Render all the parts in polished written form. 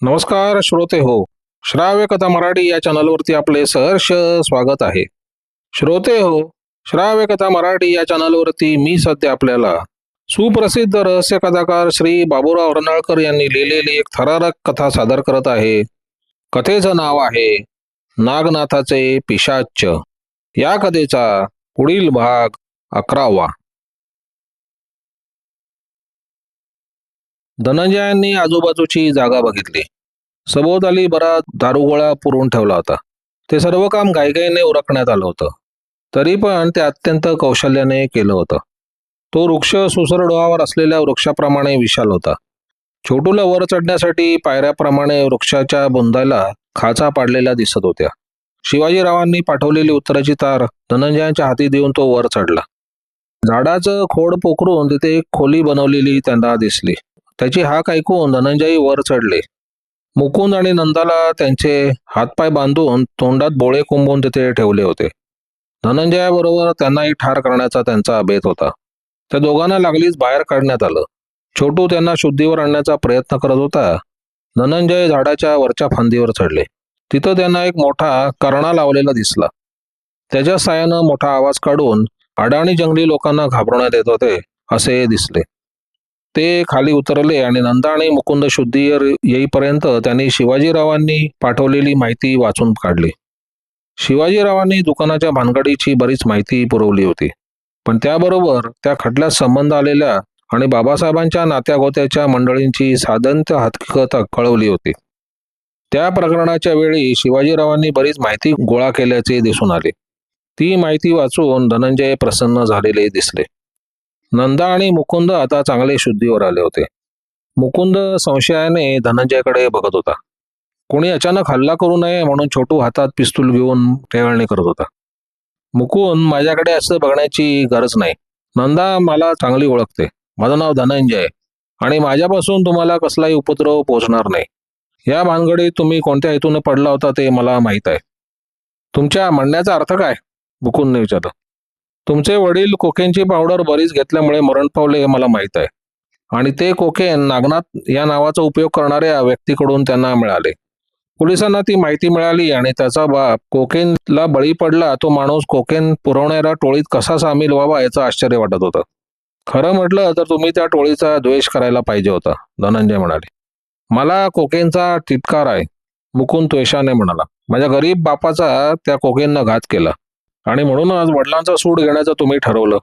नमस्कार श्रोते हो. श्राव्य कथा मराठी या चॅनलवरती आपले सहर्ष स्वागत आहे. श्रोते हो, श्राव्य कथा मराठी या चॅनलवरती मी सध्या आपल्याला सुप्रसिद्ध रहस्य कथाकार श्री बाबूराव अर्नाळकर यांनी लिहिलेली एक थरारक कथा सादर करत आहे. कथेचं नाव आहे नागनाथाचे पिशाच्च. या कथेचा पुढील भाग 11वा. धनंजयांनी आजूबाजूची जागा बघितली. सभोवताली बराच दारुगोळा पुरवून ठेवला होता. ते सर्व काम घाईघाईने उरकण्यात आलं होतं. तरी पण ते अत्यंत कौशल्याने केलं होतं. तो वृक्ष सुसरडोहावर असलेल्या वृक्षाप्रमाणे विशाल होता. छोटूला वर चढण्यासाठी पायऱ्याप्रमाणे वृक्षाच्या बुंदाला खाचा पाडलेल्या दिसत होत्या. शिवाजीरावांनी पाठवलेली उत्तराची तार धनंजयांच्या हाती देऊन तो वर चढला. झाडाचं खोड पोखरून तिथे एक खोली बनवलेली त्यांना दिसली. त्याची हाक ऐकून धनंजय वर चढले. मुकुंद आणि नंदाला त्यांचे हातपाय बांधून तोंडात बोळे कुंबून तिथे ठेवले होते. धनंजयाबरोबर त्यांनाही ठार करण्याचा त्यांचा बेत होता. त्या दोघांना लागलीच बाहेर काढण्यात आलं. छोटू त्यांना शुद्धीवर आणण्याचा प्रयत्न करत होता. धनंजय झाडाच्या वरच्या फांदीवर चढले. तिथं त्यांना एक मोठा करणा लावलेला दिसला. त्याच्या साहाय्यानं मोठा आवाज काढून अडाणी जंगली लोकांना घाबरवण्यात येत होते असे दिसले. ते खाली उतरले आणि नंदा आणि मुकुंद शुद्धीवर येईपर्यंत त्यांनी शिवाजीरावांनी पाठवलेली माहिती वाचून काढली. शिवाजीरावांनी दुकानाच्या भानगडीची बरीच माहिती पुरवली होती. पण त्याबरोबर त्या खटल्यात संबंध आलेल्या आणि बाबासाहेबांच्या नात्यागोत्याच्या मंडळींची साधंत हकीकत कळवली होती. त्या प्रकरणाच्या वेळी शिवाजीरावांनी बरीच माहिती गोळा केल्याचे दिसून आले. ती माहिती वाचून धनंजय प्रसन्न झालेले दिसले. नंदा आणि मुकुंद आता चांगले शुद्धीवर आले होते. मुकुंद संशयाने धनंजयकडे बघत होता. कोणी अचानक हल्ला करू नये म्हणून छोटू हातात पिस्तूल घेऊन टेहळणी करत होता. मुकुंद, माझ्याकडे असं बघण्याची गरज नाही. नंदा मला चांगली ओळखते. माझं नाव धनंजय आणि माझ्यापासून तुम्हाला कसलाही उपद्रव पोहोचणार नाही. या भानगडीत तुम्ही कोणत्या हेतूने पडला होता ते मला माहीत आहे. तुमच्या म्हणण्याचा अर्थ काय? मुकुंदने विचारलं. तुमचे वडील कोकेनची पावडर बरीच घेतल्यामुळे मरण पावले हे मला माहीत आहे. आणि ते कोकेन नागनाथ या नावाचा उपयोग करणाऱ्या व्यक्तीकडून त्यांना मिळाले. पोलिसांना ती माहिती मिळाली आणि त्याचा बाप कोकेनला बळी पडला. तो माणूस कोकेन पुरवणाऱ्या टोळीत कसा सामील व्हावा याचं आश्चर्य वाटत होतं. खरं म्हटलं तर तुम्ही त्या टोळीचा द्वेष करायला पाहिजे होता, धनंजय म्हणाले. मला कोकेनचा तिटकार आहे, मुकुंद त्वेषाने म्हणाला. माझ्या गरीब बापाचा त्या कोकेननं घात केला आणि म्हणूनच वडिलांचा सूड घेण्याचं तुम्ही ठरवलं.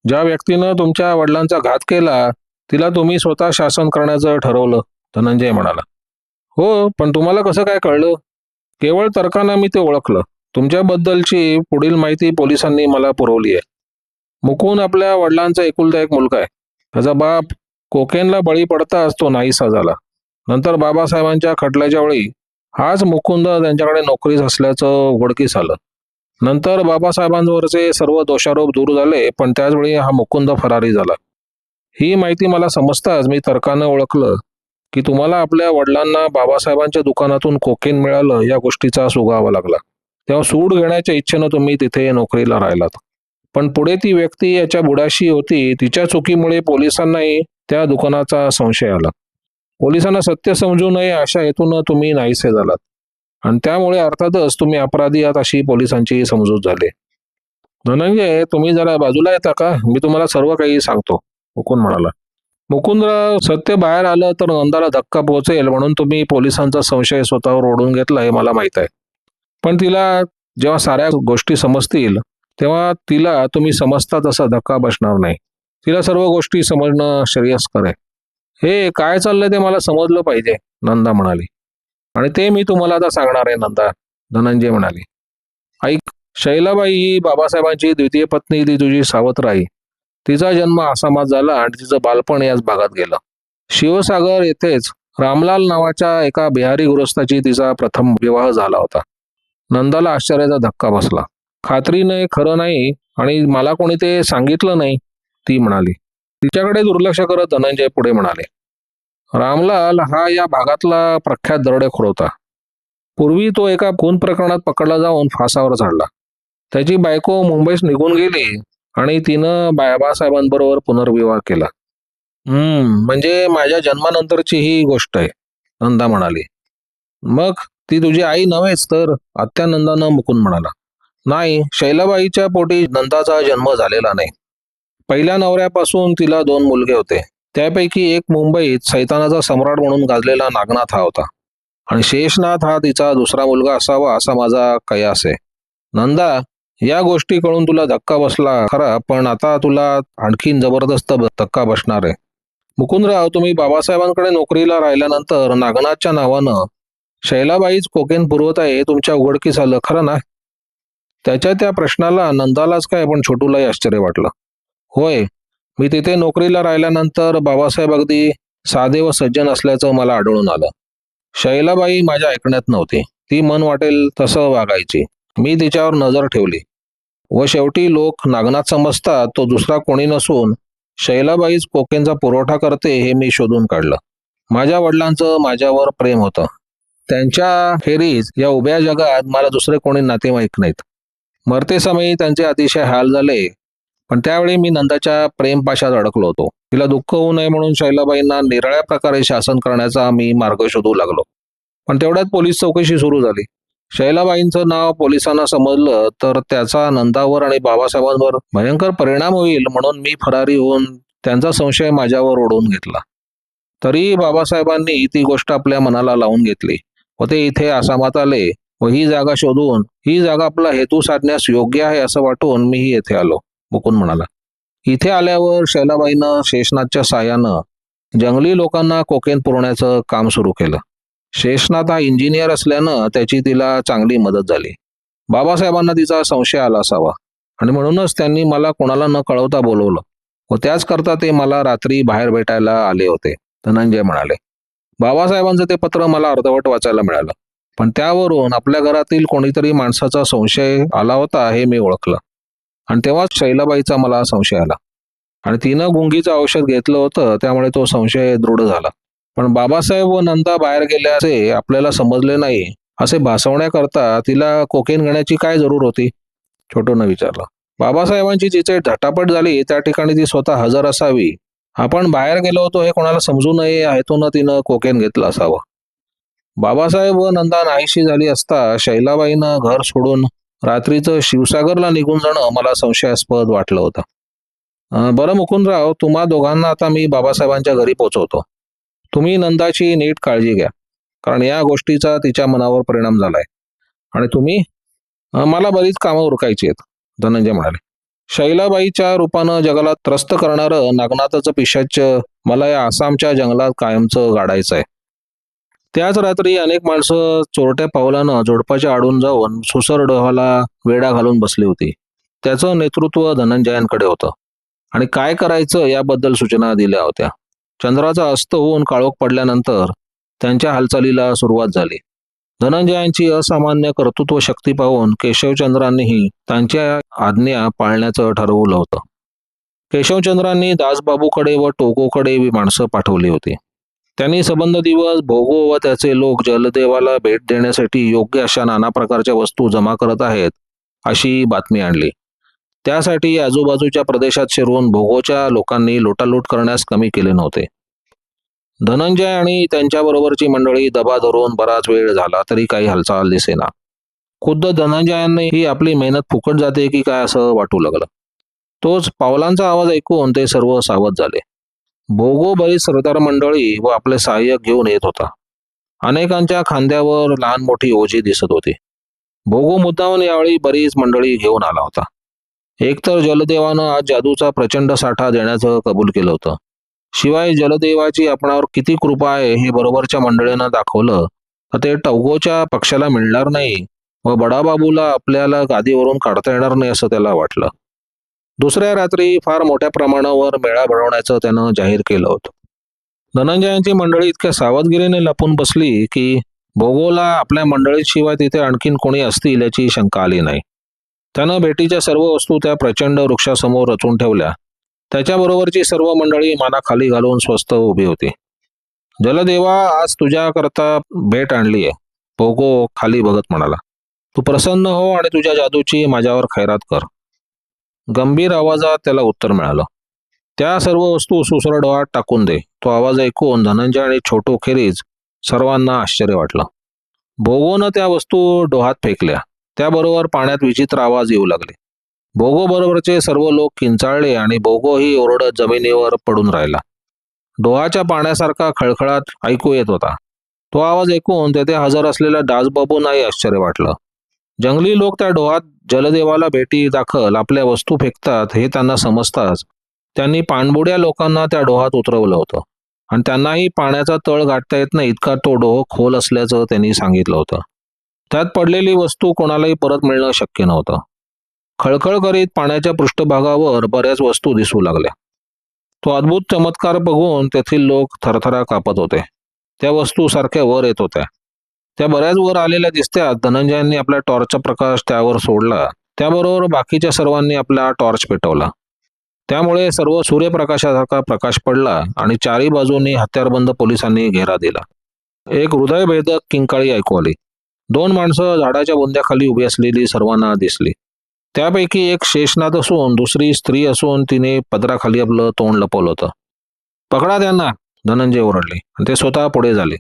ज्या व्यक्तीनं तुमच्या वडिलांचा घात केला तिला तुम्ही स्वतः शासन करण्याचं ठरवलं, धनंजय म्हणाला. हो, पण तुम्हाला कसं काय कळलं? केवळ तर्कानं मी ते ओळखलं. तुमच्याबद्दलची पुढील माहिती पोलिसांनी मला पुरवली आहे. मुकुंद आपल्या वडिलांचा एकुलता एक मुलगा आहे. त्याचा बाप कोकेनला बळी पडताच तो नाहीसा झाला. नंतर बाबासाहेबांच्या खटल्याच्या वेळी हाच मुकुंद त्यांच्याकडे नोकरीस असल्याचं उघडकीस आलं. नंतर बाबासाहेबांवरचे सर्व दोषारोप दूर झाले, पण त्याचवेळी हा मुकुंद फरारी झाला. ही माहिती मला समजताच मी तर्कानं ओळखलं की तुम्हाला आपल्या वडिलांना बाबासाहेबांच्या दुकानातून कोकेन मिळालं या गोष्टीचा सुगावा लागला. तेव्हा सूड घेण्याच्या इच्छेनं तुम्ही तिथे नोकरीला राहिलात. पण पुढे ती व्यक्ती याच्या बुडाशी होती. तिच्या चुकीमुळे पोलिसांनाही त्या दुकानाचा संशय आला. पोलिसांना सत्य समजू नये अशा हेतून तुम्ही नाहीसे झालात आणि त्यामुळे अर्थातच तुम्ही अपराधी आहात अशी पोलिसांची समजूत झाली. धनंजय, तुम्ही जरा बाजूला येता का? मी तुम्हाला सर्व काही सांगतो, मुकुंद म्हणाला. मुकुंदराव, सत्य बाहेर आलं तर नंदाला धक्का पोहोचेल म्हणून तुम्ही पोलिसांचा संशय स्वतःवर ओढून घेतला हे मला माहीत आहे. पण तिला जेव्हा साऱ्या गोष्टी समजतील तेव्हा तिला तुम्ही समजता तसा धक्का बसणार नाही. तिला सर्व गोष्टी समजणं श्रेयस्कर आहे. हे काय चाललंय ते मला समजलं पाहिजे, नंदा म्हणाली. आणि ते मी तुम्हाला आता सांगणार आहे नंदा, धनंजय म्हणाले. ऐक, शैलाबाई ही बाबासाहेबांची द्वितीय पत्नी, ती तुझी सावत्र. तिचा जन्म आसामात झाला आणि तिचं बालपण याच भागात गेलं. शिवसागर येथेच रामलाल नावाच्या एका बिहारी गृहस्थाची तिचा प्रथम विवाह झाला होता. नंदाला आश्चर्याचा धक्का बसला. खात्रीने खरं नाही आणि मला कोणी ते सांगितलं नाही, ती म्हणाली. तिच्याकडे दुर्लक्ष करत धनंजय पुढे म्हणाले. रामलाल हा या भागातला प्रख्यात दरोडेखोर होता. पूर्वी तो एका खून प्रकरणात पकडला जाऊन फासावर चढला. त्याची बायको मुंबईस निघून गेली आणि तिनं बाबासाहेबांबरोबर पुनर्विवाह केला. म्हणजे माझ्या जन्मानंतरची ही गोष्ट आहे, नंदा म्हणाली. मग ती तुझी आई नव्हेच तर? आत्या नंदानं मुकून म्हणाला. नाही, शैलाबाईच्या पोटी नंदाचा जन्म झालेला नाही. पहिल्या नवऱ्यापासून तिला 2 मुलगे होते. त्यापैकी एक मुंबईत सैतानाचा सम्राट म्हणून गाजलेला नागनाथ हा होता आणि शेषनाथ हा तिचा दुसरा मुलगा असावा असा माझा कयास आहे. नंदा, या गोष्टी कळून तुला धक्का बसला खरा, पण आता तुला आणखीन जबरदस्त धक्का बसणार आहे. मुकुंदराव, तुम्ही बाबासाहेबांकडे नोकरीला राहिल्यानंतर नागनाथच्या नावानं शैलाबाईच कोकेन पुरवत आहे हे तुमच्या उघडकीस आलं खरं ना? त्याच्या त्या प्रश्नाला नंदालाच काय पण छोटूलाही आश्चर्य वाटलं. होय, मी तिथे नोकरीला राहिल्यानंतर बाबासाहेब अगदी साधे व सज्जन असल्याचं मला आढळून आलं. शैलाबाई माझ्या ऐकण्यात नव्हती. ती मन वाटेल तसं वागायची. मी तिच्यावर नजर ठेवली व शेवटी लोक नागनाथ समजतात तो दुसरा कोणी नसून शैलाबाईच कोकेनचा पुरवठा करते हे मी शोधून काढलं. माझ्या वडिलांचं माझ्यावर प्रेम होतं. त्यांच्या खेरीज या उभ्या जगात मला दुसरे कोणी नातेवाईक नाहीत. मरतेसमयी त्यांचे अतिशय हाल झाले, पण त्यावेळी मी नंदाच्या प्रेमपाशात अडकलो होतो. तिला दुःख होऊ नये म्हणून शैलाबाईंना निराळ्या प्रकारे शासन करण्याचा मी मार्ग शोधू लागलो. पण तेवढ्यात पोलीस चौकशी सुरू झाली. शैलाबाईंचं नाव पोलिसांना समजलं तर त्याचा नंदावर आणि बाबासाहेबांवर भयंकर परिणाम होईल म्हणून मी फरारी होऊन त्यांचा संशय माझ्यावर ओढवून घेतला. तरी बाबासाहेबांनी ती गोष्ट आपल्या मनाला लावून घेतली व ते इथे आसामात आले व ही जागा शोधून ही जागा आपला हेतू साधण्यास योग्य आहे असं वाटून मीही येथे आलो. मुकुंद म्हणाला. इथे आल्यावर शैलाबाईनं शेषनाथच्या साहाय्यानं जंगली लोकांना कोकेन पुरवण्याचं काम सुरू केलं. शेषनाथ हा इंजिनियर असल्यानं त्याची तिला चांगली मदत झाली. बाबासाहेबांना तिचा संशय आला असावा आणि म्हणूनच त्यांनी मला कोणाला न कळवता बोलवलं व त्याच करता ते मला रात्री बाहेर भेटायला आले होते, धनंजय म्हणाले. बाबासाहेबांचं ते पत्र मला अर्धवट वाचायला मिळालं, पण त्यावरून आपल्या घरातील कोणीतरी माणसाचा संशय आला होता हे मी ओळखलं आणि तेव्हाच शैलाबाईचा मला संशय आला आणि तिनं गुंगीचं औषध घेतलं होतं त्यामुळे तो संशय दृढ झाला. पण बाबासाहेब व नंदा बाहेर गेल्याचे आपल्याला समजले नाही असे भासवण्याकरता तिला कोकेन घेण्याची काय जरूर होती? छोटूनं विचारलं. बाबासाहेबांची जिथे झटापट झाली त्या ठिकाणी ती स्वतः हजर असावी. आपण बाहेर गेलो होतो हे कोणाला समजू नये या हेतूनं तिनं कोकेन घेतलं असावं. बाबासाहेब व नंदा नाहीशी झाली असता शैलाबाईनं घर सोडून रात्रीचं शिवसागरला निघून जाणं मला संशयास्पद वाटलं होतं. बरं मुकुंदराव, तुम्हा दोघांना आता मी बाबासाहेबांच्या घरी पोहोचवतो. तुम्ही नंदाची नीट काळजी घ्या, कारण या गोष्टीचा तिच्या मनावर परिणाम झालाय. आणि तुम्ही? मला बरीच कामं उरकायची आहेत, धनंजय म्हणाले. शैलाबाईच्या रूपानं जगाला त्रस्त करणारं नागनाथाचं पिशाच्च मला या आसामच्या जंगलात कायमचं गाडायचं आहे. त्याच रात्री अनेक माणसं चोरट्या पावलानं झोडपाच्या आडून जाऊन सुसरडोहाला वेढा घालून बसली होती. त्याचं नेतृत्व धनंजयांकडे होतं आणि काय करायचं याबद्दल सूचना दिल्या होत्या. चंद्राचा अस्त होऊन काळोख पडल्यानंतर त्यांच्या हालचालीला सुरुवात झाली. धनंजयांची असामान्य कर्तृत्व शक्ती पाहून केशवचंद्रांनीही त्यांच्या आज्ञा पाळण्याचं ठरवलं होतं. केशवचंद्रांनी दासबाबूकडे व टोकोकडे माणसं पाठवली होती. त्यांनी संबंध दिवस भोगो व त्याचे लोक जलदेवाला भेट देण्यासाठी योग्य अशा नाना प्रकारच्या वस्तू जमा करत आहेत अशी बातमी आणली. त्यासाठी आजूबाजूच्या प्रदेशात शिरून भोगोच्या लोकांनी लुटालूट करण्यास कमी केले नव्हते. धनंजय आणि त्यांच्याबरोबरची मंडळी दबा धरून बराच वेळ झाला तरी काही हालचाल दिसेना. खुद्द धनंजयांनी ही आपली मेहनत फुकट जाते की काय असं वाटू लागलं. तोच पावलांचा आवाज ऐकून ते सर्व सावध झाले. भोगो बरीच सरदार मंडळी व आपले सहाय्यक घेऊन येत होता. अनेकांच्या खांद्यावर लहान मोठी ओझी दिसत होती. भोगो मुद्दामून यावेळी बरीच मंडळी घेऊन आला होता. एकतर जलदेवानं आज जादूचा प्रचंड साठा देण्याचं कबूल केलं होतं. शिवाय जलदेवाची आपणावर किती कृपा आहे हे बरोबरच्या मंडळींना दाखवलं तर ते टौगोच्या पक्षाला मिळणार नाही व बडाबाबूला आपल्याला गादीवरून काढता येणार नाही असं त्याला वाटलं. दुसऱ्या रात्री फार मोठ्या प्रमाणावर मेळा भरवण्याचं त्यानं जाहीर केलं होतं. धनंजयांची मंडळी इतक्या सावधगिरीने लपून बसली की भोगोला आपल्या मंडळीशिवाय तिथे आणखीन कोणी असतील याची शंका आली नाही. त्यानं भेटीच्या सर्व वस्तू त्या प्रचंड वृक्षासमोर रचून ठेवल्या. त्याच्याबरोबरची सर्व मंडळी माना खाली घालून स्वस्थ उभी होती. जलदेवा, आज तुझ्याकरता भेट आणली आहे, भोगो खाली बघत म्हणाला. तू प्रसन्न हो आणि तुझ्या जादूची माझ्यावर खैरात कर. गंभीर आवाजात त्याला उत्तर मिळालं. त्या सर्व वस्तू सुसरडवाट टाकून दे. तो आवाज ऐकून धनंजय आणि छोटू खेरीज सर्वांना आश्चर्य वाटलं. भोगोनं त्या वस्तू डोहात फेकल्या. त्याबरोबर पाण्यात विचित्र आवाज येऊ लागले. भोगो बरोबरचे सर्व लोक किंचाळले आणि भोगोही ओरडत जमिनीवर पडून राहिला. डोहाच्या पाण्यासारखा खळखळाट ऐकू येत होता. तो आवाज ऐकून तेथे हजर असलेल्या दासबाबूंनाही आश्चर्य वाटलं. जंगली लोक त्या डोहात जलदेवाला भेटी दाखल आपल्या वस्तू फेकतात हे त्यांना समजताच त्यांनी पाणबुड्या लोकांना त्या डोहात उतरवलं होतं आणि त्यांनाही पाण्याचा तळ गाठता येत नाही इतका तो डोह खोल असल्याचं त्यांनी सांगितलं होतं. त्यात पडलेली वस्तू कोणालाही परत मिळणं शक्य नव्हतं. खळखळ करीत पाण्याच्या पृष्ठभागावर बऱ्याच वस्तू दिसू लागल्या. तो अद्भुत चमत्कार बघून तेथील लोक थरथरा कापत होते. त्या वस्तू सारख्या वर येत होत्या. त्या बऱ्याच वर आलेल्या दिसत्यात. धनंजयांनी आपल्या टॉर्चचा प्रकाश त्यावर सोडला. त्याबरोबर बाकीच्या सर्वांनी आपला टॉर्च पेटवला. त्यामुळे सर्व सूर्यप्रकाशासारखा प्रकाश पडला आणि चारी बाजूंनी हत्यारबंद पोलिसांनी घेरा दिला. एक हृदयभेदक किंकाळी ऐकू आली. 2 माणसं झाडाच्या बुंद्याखाली उभी असलेली सर्वांना दिसली. त्यापैकी एक शेषनाग असून दुसरी स्त्री असून तिने पदराखाली आपलं तोंड लपवलं होतं. पकडा त्यांना, धनंजय ओरडले आणि ते स्वतः पुढे झाले.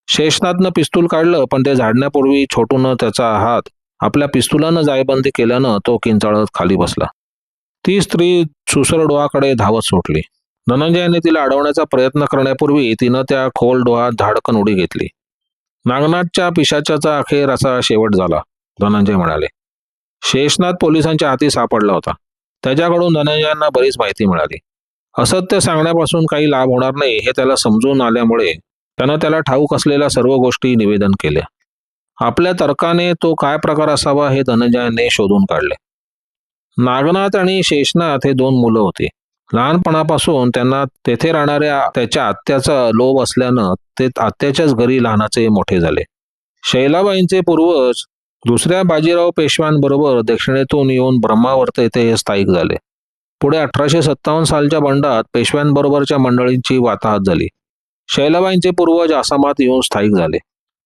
शेषनाथनं पिस्तूल काढलं, पण ते झाडण्यापूर्वी छोटूनं त्याचा हात आपल्या पिस्तुलानं जायबंदी केल्यानं तो किंचाळत खाली बसला. ती स्त्री सुसर डोहाकडे धावत सुटली. धनंजयाने तिला अडवण्याचा प्रयत्न करण्यापूर्वी तिनं त्या खोल डोहात धाडकन उडी घेतली. नागनाथच्या पिशाचाचा अखेर असा शेवट झाला, धनंजय म्हणाले. शेषनाथ पोलिसांच्या हाती सापडला होता. त्याच्याकडून धनंजयांना बरीच माहिती मिळाली. असत्य सांगण्यापासून काही लाभ होणार नाही हे त्याला समजून आल्यामुळे त्यानं त्याला ठाऊक असलेल्या सर्व गोष्टी निवेदन केल्या. आपल्या तर्काने तो काय प्रकार असावा हे धनंजयाने शोधून काढले. नागनाथ आणि शेषनाथ हे 2 मुलं होती. लहानपणापासून त्यांना तेथे राहणाऱ्या त्याच्या आत्याचा लोभ असल्यानं ते आत्याच्याच घरी लहानाचे मोठे झाले. शैलाबाईंचे पूर्वज दुसऱ्या बाजीराव पेशव्यांबरोबर दक्षिणेतून येऊन ब्रह्मावर्त येथे स्थायिक झाले. पुढे 1857 सालच्या बंडात पेशव्यांबरोबरच्या मंडळींची वाताहत झाली. शैलाबाईंचे पूर्वज आसामात येऊन स्थायिक झाले.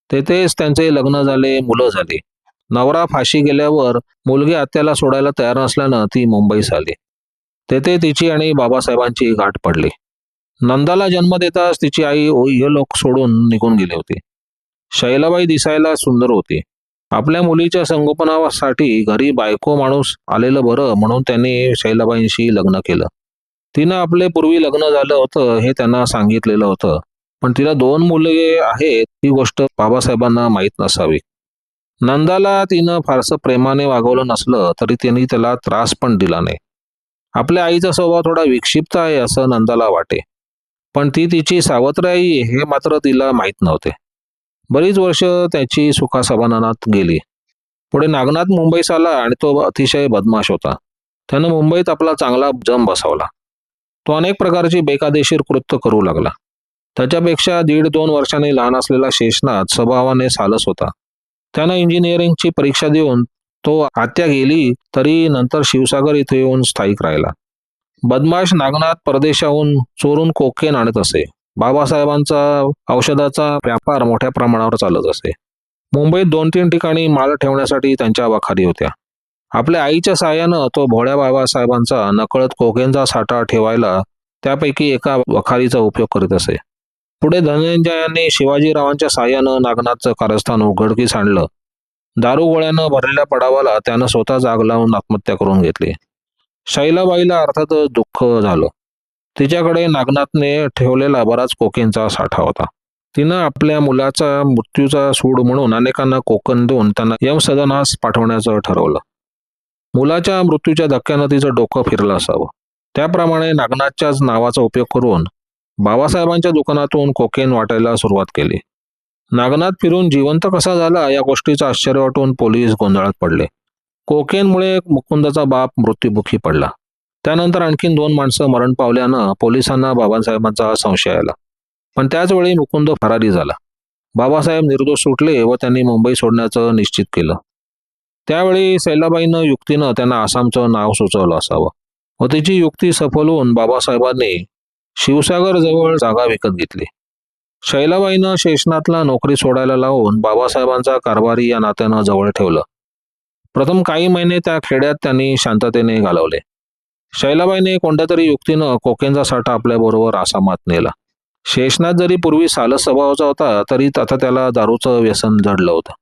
तेथेच त्यांचे लग्न झाले, मुलं झाली. नवरा फाशी गेल्यावर मुलगी आत्याला सोडायला तयार नसल्यानं ती मुंबईस आली. तेथे तिची आणि बाबासाहेबांची गाठ पडली. नंदाला जन्म देताच तिची आई इहलोक सोडून निघून गेली होती. शैलाबाई दिसायला सुंदर होती. आपल्या मुलीच्या संगोपनासाठी घरी बायको माणूस आलेलं बरं म्हणून त्यांनी शैलाबाईंशी लग्न केलं. तिनं आपले पूर्वी लग्न झालं होतं हे त्यांना सांगितलेलं होतं, पण तिला 2 मुले आहेत ही गोष्ट बाबासाहेबांना माहीत नसावी. नंदाला तिनं फारसं प्रेमाने वागवलं नसलं तरी त्यांनी त्याला त्रास पण दिला नाही. आपल्या आईचा स्वभाव थोडा विक्षिप्त आहे असं नंदाला वाटे, पण ती तिची सावत्र आई हे मात्र तिला माहीत नव्हते. बरीच वर्ष त्याची सुखासमाधानात गेली. पुढे नागनाथ मुंबईस आला आणि तो अतिशय बदमाश होता. त्यानं मुंबईत आपला चांगला जम बसवला. तो अनेक प्रकारची बेकायदेशीर कृत्य करू लागला. त्याच्यापेक्षा 1.5-2 वर्षांनी लहान असलेला शेषनाथ स्वभावाने सालस होता. त्यानं इंजिनिअरिंगची परीक्षा देऊन तो आत्या गेली तरी नंतर शिवसागर इथे येऊन स्थायिक राहिला. बदमाश नागनाथ परदेशाहून चोरून कोकेन आणत असे. बाबासाहेबांचा औषधाचा व्यापार मोठ्या प्रमाणावर चालत असे. मुंबईत 2-3 ठिकाणी माल ठेवण्यासाठी त्यांच्या वखारी होत्या. आपल्या आईच्या साहाय्यानं तो भोळ्या बाबासाहेबांचा नकळत कोकेनचा साठा ठेवायला त्यापैकी एका वखारीचा उपयोग करीत असे. पुढे धनंजयांनी शिवाजीरावांच्या साहाय्यानं नागनाथचं कारस्थान उघडकीस आणलं. दारुगोळ्यानं भरलेल्या पडावाला त्यानं स्वतः जाग लावून आत्महत्या करून घेतली. शैलाबाईला अर्थातच दुःख झालं. तिच्याकडे नागनाथने ठेवलेला बराच कोकेनचा साठा होता. तिनं आपल्या मुलाचा मृत्यूचा सूड म्हणून अनेकांना कोकण देऊन त्यांना यमसदनास पाठवण्याचं ठरवलं. मुलाच्या मृत्यूच्या धक्क्यानं तिचं डोकं फिरलं असावं. त्याप्रमाणे नागनाथच्याच नावाचा उपयोग करून बाबासाहेबांच्या दुकानातून कोकेन वाटायला सुरुवात केली. नागनाथ फिरून जिवंत कसा झाला या गोष्टीचं आश्चर्य वाटून पोलीस गोंधळात पडले. कोकेनमुळे मुकुंदाचा बाप मृत्युमुखी पडला. त्यानंतर आणखीन 2 माणसं मरण पावल्यानं पोलिसांना बाबासाहेबांचा संशय आला. पण त्याचवेळी मुकुंद फरारी झाला. बाबासाहेब निर्दोष सुटले व त्यांनी मुंबई सोडण्याचं निश्चित केलं. त्यावेळी सैलाबाईनं युक्तीनं त्यांना आसामचं नाव सुचवलं असावं व तिची युक्ती सफल होऊन बाबासाहेबांनी शिवसागर जवळ जागा विकत घेतली. शैलाबाईनं शेषनाथला नोकरी सोडायला लावून बाबासाहेबांचा कारभारी या नात्यानं जवळ ठेवलं. प्रथम काही महिने त्या खेड्यात त्यांनी शांततेने घालवले. शैलाबाईने कोणत्या तरी युक्तीनं कोकेनचा साठा आपल्याबरोबर आसामात नेला. शेषनाथ जरी पूर्वी सालस स्वभावाचा होता तरी आता त्याला दारूचं व्यसन जडलं होतं.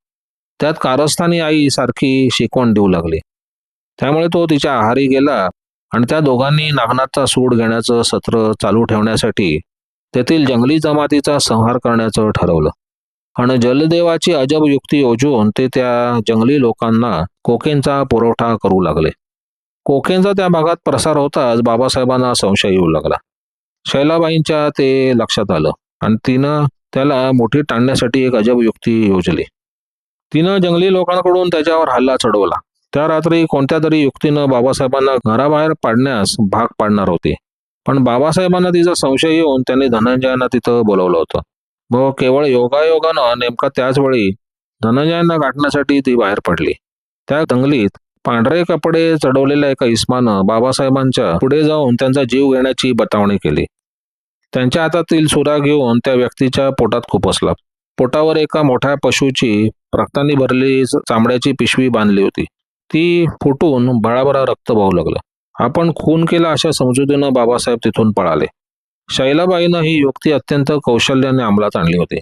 त्यात कारस्थानी आई सारखी शिकवण देऊ लागली. त्यामुळे तो तिच्या आहारी गेला आणि त्या दोघांनी नागनाथचा सूड घेण्याचं सत्र चालू ठेवण्यासाठी तेथील जंगली जमातीचा संहार करण्याचं ठरवलं. आणि जलदेवाची अजब युक्ती योजून ते त्या जंगली लोकांना कोकेनचा पुरवठा करू लागले. कोकेनचा त्या भागात प्रसार होताच बाबासाहेबांना संशय येऊ लागला. शैलाबाईंच्या ते लक्षात आलं आणि तिनं त्याला मोठी टाळण्यासाठी एक अजब युक्ती योजली. तिनं जंगली लोकांकडून त्याच्यावर हल्ला चढवला. त्या रात्री कोणत्या तरी युक्तीनं बाबासाहेबांना घराबाहेर पाडण्यास भाग पाडणार होती. पण बाबासाहेबांना तिचा संशय येऊन त्यांनी धनंजयांना तिथं बोलवलं होतं. व केवळ योगायोगानं नेमका त्याच वेळी धनंजयांना गाठण्यासाठी ती बाहेर पडली. त्या दंगलीत पांढरे कपडे चढवलेल्या एका इस्मानं बाबासाहेबांच्या पुढे जाऊन त्यांचा जीव घेण्याची बतावणी केली. त्यांच्या हातातील सुरा घेऊन त्या व्यक्तीच्या पोटात खुपसला. पोटावर एका मोठ्या पशुची रक्ताने भरलेली चामड्याची पिशवी बांधली होती. ती फुटून भळाभळा रक्त वाहू लागलं. आपण खून केला अशा समजुतीनं बाबासाहेब तिथून पळाले. शैलाबाईनं ही युक्ती अत्यंत कौशल्याने अंमलात आणली होती.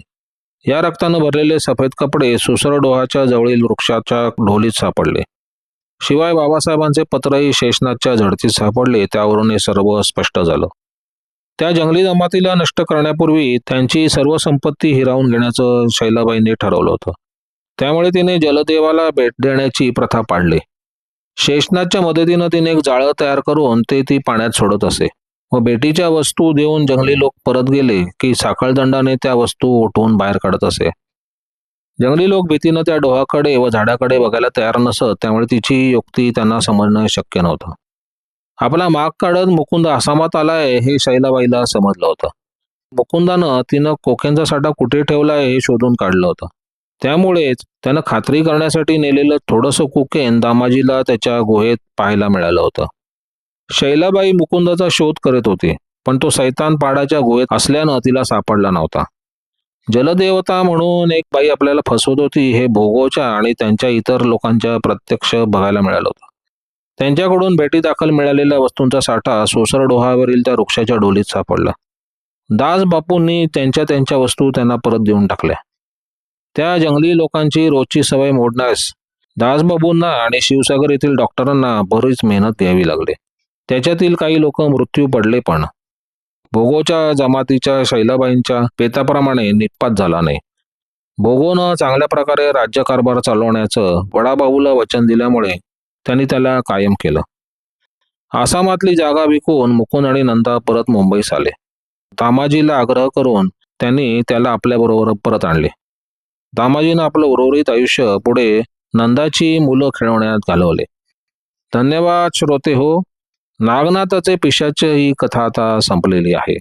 या रक्तानं भरलेले सफेद कपडे सुसरडोहाच्या जवळील वृक्षाच्या ढोलीत सापडले. शिवाय बाबासाहेबांचे पत्रही शेषनाथच्या झडतीत सापडले. त्यावरून हे सर्व स्पष्ट झालं. त्या जंगली जमातीला नष्ट करण्यापूर्वी त्यांची सर्व संपत्ती हिरावून घेण्याचं शैलाबाईंनी ठरवलं होतं. त्यामुळे तिने जलदेवाला भेट देण्याची प्रथा पाडली. शेषनाथच्या मदतीनं तिने एक जाळं तयार करून ती पाण्यात सोडत असे व भेटीच्या वस्तू देऊन जंगली लोक परत गेले की साखळदंडाने त्या वस्तू उठवून बाहेर काढत असे. जंगली लोक भीतीनं त्या डोहाकडे व झाडाकडे बघायला तयार नसत. त्यामुळे तिची युक्ती त्यांना समजणं शक्य नव्हतं. आपला माग काढत मुकुंद आसामात आलाय हे शैलाबाईला समजलं होतं. मुकुंदानं तिनं कोकेनचा साठा कुठे ठेवलाय हे शोधून काढलं होतं. त्यामुळेच त्यानं खात्री करण्यासाठी नेलेलं थोडंसं कोकेन दामाजीला त्याच्या गुहेत पाहायला मिळालं होतं. शैलाबाई मुकुंदाचा शोध करत होती, पण तो सैतान पाडाच्या गुहेत असल्यानं तिला सापडला नव्हता. जलदेवता म्हणून एक बाई आपल्याला फसवत होती हे भोगोच्या आणि त्यांच्या इतर लोकांच्या प्रत्यक्ष बघायला मिळालं होतं. त्यांच्याकडून भेटी दाखल मिळालेल्या वस्तूंचा साठा सोसर डोहावरील त्या वृक्षाच्या ढोलीत सापडला. दास बापूंनी त्यांच्या वस्तू त्यांना परत देऊन टाकल्या. त्या जंगली लोकांची रोजची सवय मोडण्यास दासबाबूंना आणि शिवसागर येथील डॉक्टरांना बरीच मेहनत घ्यावी लागली. त्याच्यातील काही लोक मृत्यू पडले, पण भोगोच्या जमातीच्या शैलाबाईंच्या पेताप्रमाणे निष्पात झाला नाही. भोगोनं चांगल्या प्रकारे राज्यकारभार चालवण्याचं वडाबाबूला वचन दिल्यामुळे त्यांनी त्याला कायम केलं. आसामातली जागा विकून मुकुंद आणि नंदा परत मुंबईस आले. दामाजीला आग्रह करून त्यांनी त्याला आपल्याबरोबर परत आणले. दामाजीनं आपलं उर्वरित आयुष्य पुढे नंदाची मुलं खेळवण्यात घालवले. धन्यवाद श्रोते हो. नागनाथाचे पिशाच ही कथा आता संपलेली आहे.